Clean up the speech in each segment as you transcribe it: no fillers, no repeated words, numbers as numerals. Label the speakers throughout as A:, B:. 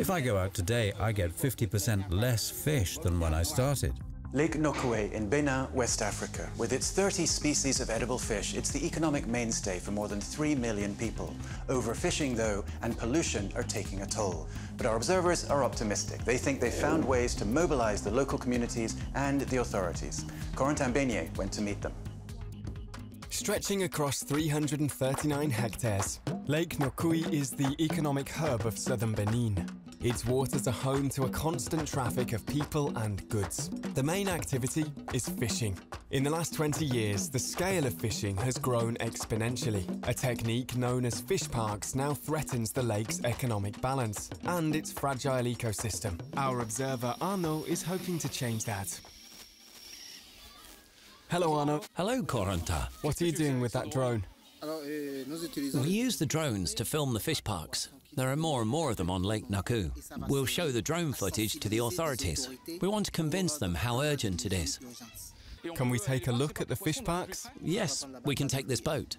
A: If I go out today, I get 50% less fish than when I started.
B: Lake Nokoué in Benin, West Africa. With its 30 species of edible fish, it's the economic mainstay for more than 3 million people. Overfishing, though, and pollution are taking a toll. But our observers are optimistic. They think they've found ways to mobilize the local communities and the authorities. Corentin Beignet went to meet them.
C: Stretching across 339 hectares, Lake Nokoué is the economic hub of southern Benin. Its waters are home to a constant traffic of people and goods. The main activity is fishing. In the last 20 years, the scale of fishing has grown exponentially. A technique known as fish parks now threatens the lake's economic balance and its fragile ecosystem. Our observer Arnaud is hoping to change that. Hello, Arnaud.
D: Hello, Corentin.
C: What are you doing with that drone?
D: We use the drones to film the fish parks. There are more and more of them on Lake Nokoué. We'll show the drone footage to the authorities. We want to convince them how urgent it is.
C: Can we take a look at the fish parks?
D: Yes, we can take this boat.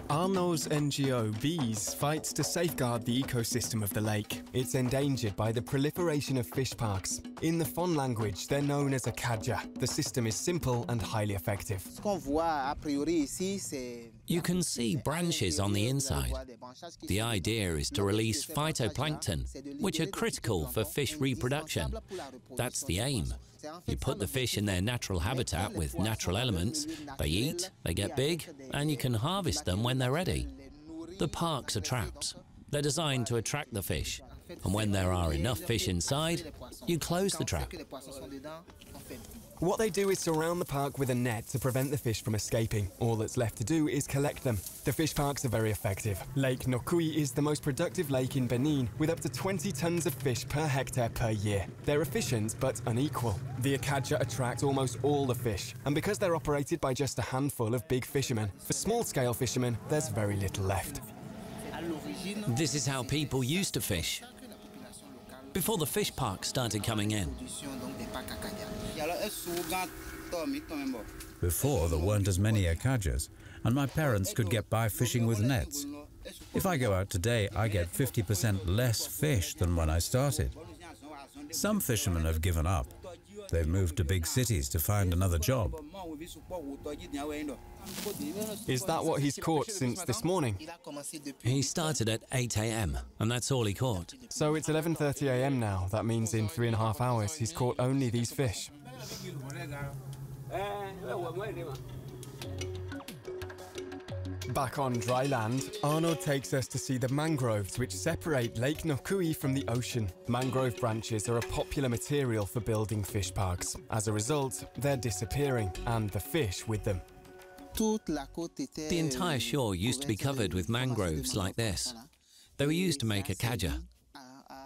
C: Arnaud's NGO, Bees, fights to safeguard the ecosystem of the lake. It's endangered by the proliferation of fish parks. In the Fon language, they're known as a kaja. The system is simple and highly effective.
D: You can see branches on the inside. The idea is to release phytoplankton, which are critical for fish reproduction. That's the aim. You put the fish in their natural habitat with natural elements, they eat, they get big, and you can harvest them when they're ready. The parks are traps. They're designed to attract the fish, and when there are enough fish inside, you close the trap.
C: What they do is surround the park with a net to prevent the fish from escaping. All that's left to do is collect them. The fish parks are very effective. Lake Nokoué is the most productive lake in Benin, with up to 20 tons of fish per hectare per year. They're efficient but unequal. The akaja attract almost all the fish, and because they're operated by just a handful of big fishermen, for small-scale fishermen, there's very little left.
D: This is how people used to fish before the fish parks started coming in.
A: Before, there weren't as many akajas, and my parents could get by fishing with nets. If I go out today, I get 50% less fish than when I started. Some fishermen have given up. They've moved to big cities to find another job.
C: Is that what he's caught since this morning?
D: He started at 8 a.m. and that's all he caught.
C: So it's 11:30 a.m. now. That means in 3.5 hours he's caught only these fish. Back on dry land, Arnaud takes us to see the mangroves which separate Lake Nokoué from the ocean. Mangrove branches are a popular material for building fish parks. As a result, they're disappearing, and the fish with them.
D: The entire shore used to be covered with mangroves like this. They were used to make akaja.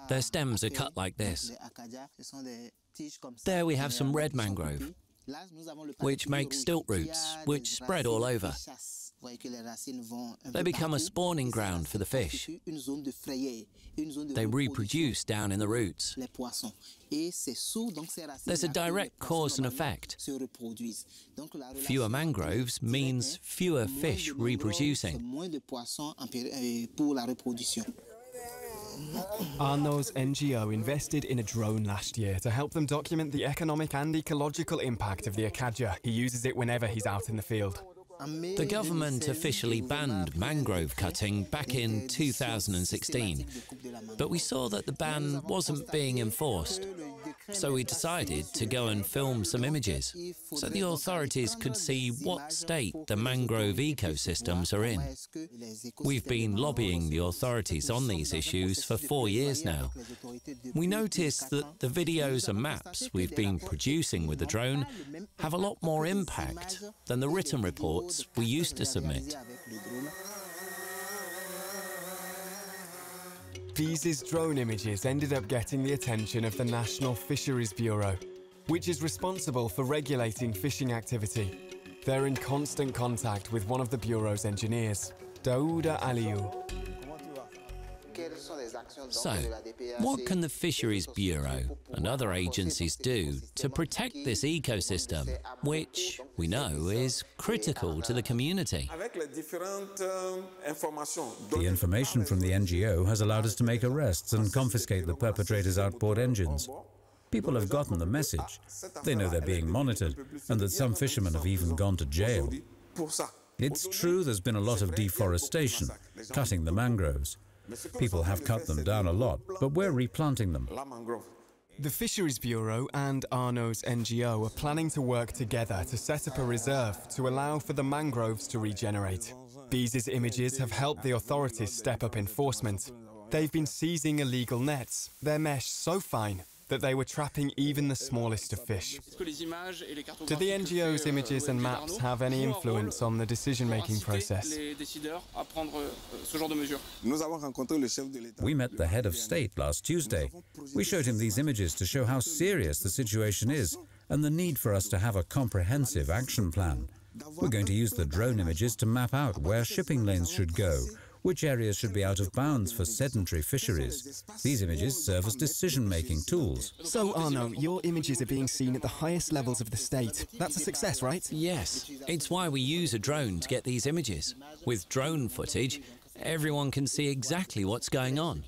D: Their stems are cut like this. There we have some red mangrove, which makes stilt roots, which spread all over. They become a spawning ground for the fish. They reproduce down in the roots. There's a direct cause and effect. Fewer mangroves means fewer fish reproducing.
C: Arnaud's NGO invested in a drone last year to help them document the economic and ecological impact of the akaja. He uses it whenever he's out in the field.
D: The government officially banned mangrove cutting back in 2016, but we saw that the ban wasn't being enforced. So we decided to go and film some images so the authorities could see what state the mangrove ecosystems are in. We've been lobbying the authorities on these issues for 4 years now. We noticed that the videos and maps we've been producing with the drone have a lot more impact than the written reports we used to submit.
C: Bees' drone images ended up getting the attention of the National Fisheries Bureau, which is responsible for regulating fishing activity. They're in constant contact with one of the Bureau's engineers, Daouda Aliou.
D: So, what can the Fisheries Bureau and other agencies do to protect this ecosystem, which we know is critical to the community?
A: The information from the NGO has allowed us to make arrests and confiscate the perpetrators' outboard engines. People have gotten the message. They know they're being monitored and that some fishermen have even gone to jail. It's true there's been a lot of deforestation, cutting the mangroves. People have cut them down a lot, but we're replanting them.
C: The Fisheries Bureau and Arnaud's NGO are planning to work together to set up a reserve to allow for the mangroves to regenerate. Bees' images have helped the authorities step up enforcement. They've been seizing illegal nets, their mesh so fine that they were trapping even the smallest of fish. Do the NGO's images and maps have any influence on the decision-making process?
A: We met the head of state last Tuesday. We showed him these images to show how serious the situation is and the need for us to have a comprehensive action plan. We're going to use the drone images to map out where shipping lanes should go, which areas should be out of bounds for sedentary fisheries. These images serve as decision-making tools.
C: So, Arnaud, your images are being seen at the highest levels of the state. That's a success, right?
D: Yes, it's why we use a drone to get these images. With drone footage, everyone can see exactly what's going on.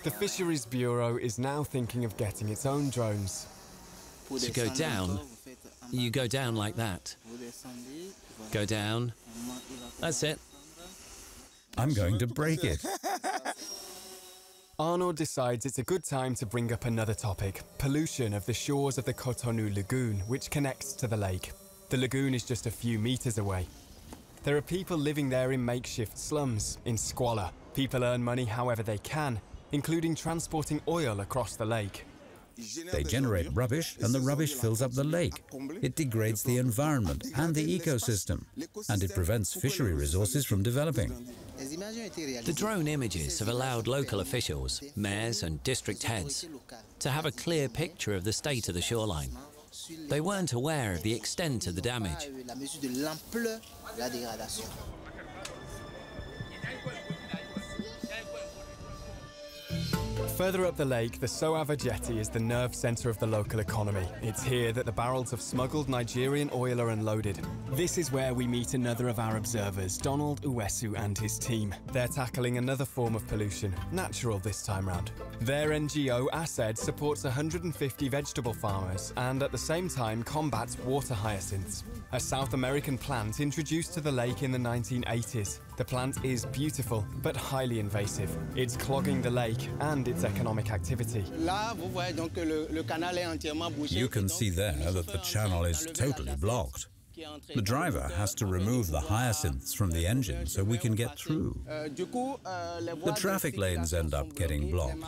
C: The Fisheries Bureau is now thinking of getting its own drones.
D: To go down, you go down like that. Go down. That's it.
A: I'm going to break it.
C: Arnaud decides it's a good time to bring up another topic, pollution of the shores of the Cotonou Lagoon, which connects to the lake. The lagoon is just a few meters away. There are people living there in makeshift slums, in squalor. People earn money however they can, including transporting oil across the lake.
A: They generate rubbish and the rubbish fills up the lake. It degrades the environment and the ecosystem, and it prevents fishery resources from developing.
D: The drone images have allowed local officials, mayors and district heads, to have a clear picture of the state of the shoreline. They weren't aware of the extent of the damage.
C: Further up the lake, the Soava Jetty is the nerve centre of the local economy. It's here that the barrels of smuggled Nigerian oil are unloaded. This is where we meet another of our observers, Donald Uwesu and his team. They're tackling another form of pollution, natural this time round. Their NGO, ASED, supports 150 vegetable farmers and at the same time combats water hyacinths, a South American plant introduced to the lake in the 1980s. The plant is beautiful, but highly invasive. It's clogging the lake and its economic activity.
A: You can see there that the channel is totally blocked. The driver has to remove the hyacinths from the engine so we can get through. The traffic lanes end up getting blocked.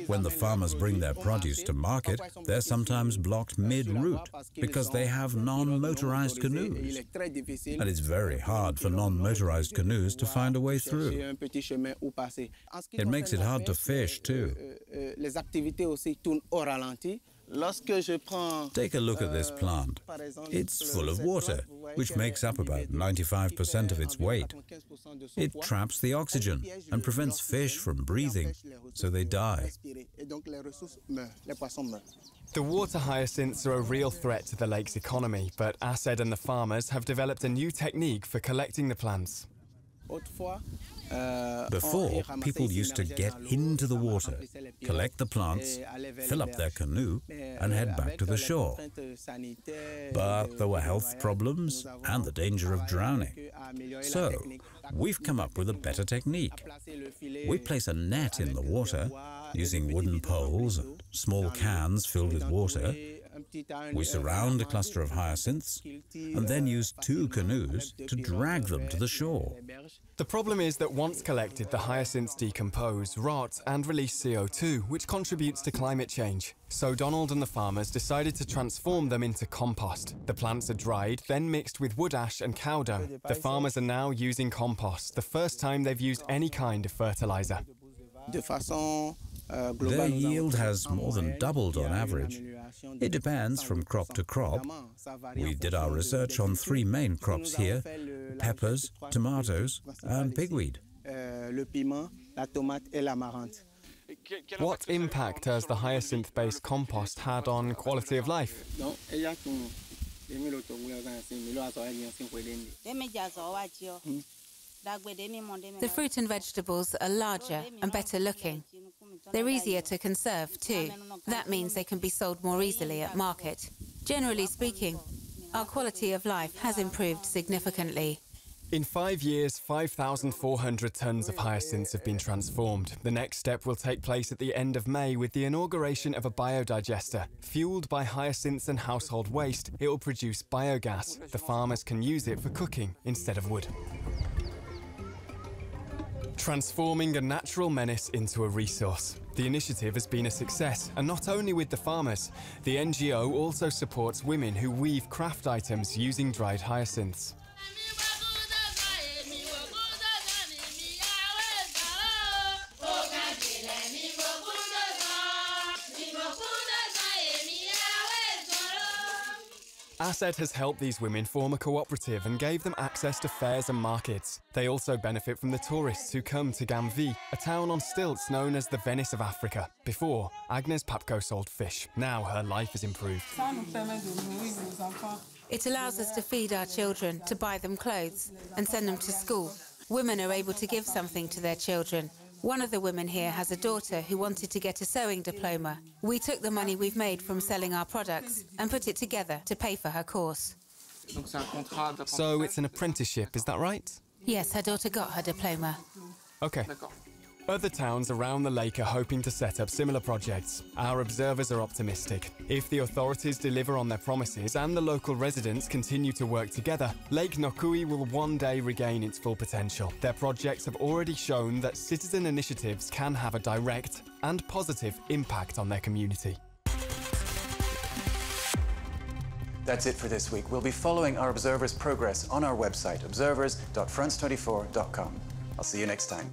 A: When the farmers bring their produce to market, they're sometimes blocked mid-route because they have non-motorized canoes. And it's very hard for non-motorized canoes to find a way through. It makes it hard to fish too. Take a look at this plant. It's full of water, which makes up about 95% of its weight. It traps the oxygen and prevents fish from breathing, so they die.
C: The water hyacinths are a real threat to the lake's economy, but ASED and the farmers have developed a new technique for collecting the plants.
A: Before, people used to get into the water, collect the plants, fill up their canoe, and head back to the shore. But there were health problems and the danger of drowning. So, we've come up with a better technique. We place a net in the water, using wooden poles and small cans filled with water. We surround a cluster of hyacinths and then use 2 canoes to drag them to the shore.
C: The problem is that once collected, the hyacinths decompose, rot and release CO2, which contributes to climate change. So Donald and the farmers decided to transform them into compost. The plants are dried, then mixed with wood ash and cow dung. The farmers are now using compost, the first time they've used any kind of fertilizer.
A: Their yield has more than doubled on average. It depends from crop to crop. We did our research on 3 main crops here: peppers, tomatoes and pigweed.
E: la tomate et l'amarante.
C: What impact has the hyacinth-based compost had on quality of life?
F: The fruit and vegetables are larger and better looking. They're easier to conserve too. That means they can be sold more easily at market. Generally speaking, our quality of life has improved significantly.
C: In 5 years, 5,400 tonnes of hyacinths have been transformed. The next step will take place at the end of May with the inauguration of a biodigester. Fueled by hyacinths and household waste, it will produce biogas. The farmers can use it for cooking instead of wood. Transforming a natural menace into a resource. The initiative has been a success, and not only with the farmers. The NGO also supports women who weave craft items using dried hyacinths. ASED has helped these women form a cooperative and gave them access to fairs and markets. They also benefit from the tourists who come to Gamvie, a town on stilts known as the Venice of Africa. Before, Agnes Papko sold fish. Now her life has improved.
F: It allows us to feed our children, to buy them clothes and send them to school. Women are able to give something to their children. One of the women here has a daughter who wanted to get a sewing diploma. We took the money we've made from selling our products and put it together to pay for her course.
C: So it's an apprenticeship, is that right?
F: Yes, her daughter got her diploma.
C: Okay. Other towns around the lake are hoping to set up similar projects. Our observers are optimistic. If the authorities deliver on their promises and the local residents continue to work together, Lake Nokui will one day regain its full potential. Their projects have already shown that citizen initiatives can have a direct and positive impact on their community.
B: That's it for this week. We'll be following our observers' progress on our website, observers.france24.com. I'll see you next time.